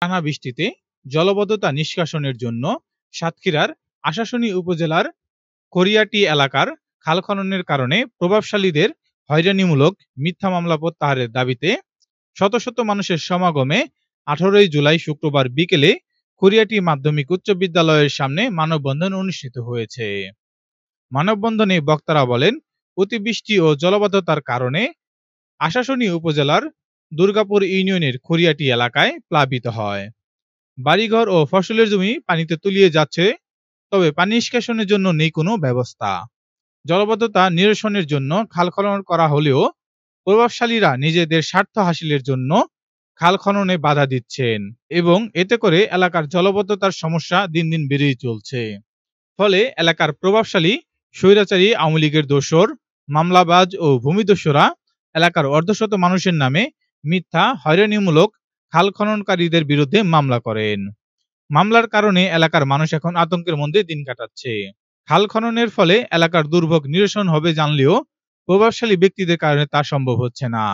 টানা বৃষ্টিতে জলাবদ্ধতা নিষ্কাশনের জন্য সাতক্ষীরার আশাশুনি উপজেলার করিয়াটি এলাকার খাল খননের কারণে প্রভাবশালীদের হয়রানিমূলক মিথ্যা মামলা প্রত্যাহারের দাবিতে শত শত মানুষের সমাগমে 18 জুলাই শুক্রবার বিকেলে করিয়াটি মাধ্যমিক উচ্চ বিদ্যালয়ের সামনে মানববন্ধন অনুষ্ঠিত হয়েছে। মানববন্ধনে বক্তারা বলেন, অতিবৃষ্টি ও জলাবদ্ধতার কারণে আশাশুনি উপজেলার দুর্গাপুর ইউনিয়নের খড়িয়াটি এলাকায় প্লাবিত হয়। বাড়িঘর ও ফসলের জমি পানিতে তলিয়ে যাচ্ছে, তবে পানি নিষ্কাশনের জন্য নেই কোনো ব্যবস্থা। জলাবদ্ধতা নিরসনের জন্য খাল খনন করা হলেও প্রভাবশালীরা নিজেদের স্বার্থ হাসিলের জন্য খাল খননে বাধা দিচ্ছেন এবং এতে করে এলাকার জলাবদ্ধতার সমস্যা দিন দিন বেড়েই চলছে। ফলে এলাকার প্রভাবশালী স্বৈরাচারী আওয়ামী লীগের দোসর, মামলাবাজ ও ভূমিদস্যুরা এলাকার অর্ধশত মানুষের নামে মিথ্যা হয়রানিমূলক খাল খননকারীদের বিরুদ্ধে মামলা করেন। মামলার কারণে এলাকার মানুষ এখন আতঙ্কের মধ্যে দিন কাটাচ্ছে। খাল খননের ফলে এলাকার দুর্ভোগ নিরসন হবে জানলেও প্রভাবশালী ব্যক্তিদের কারণে তা সম্ভব হচ্ছে না।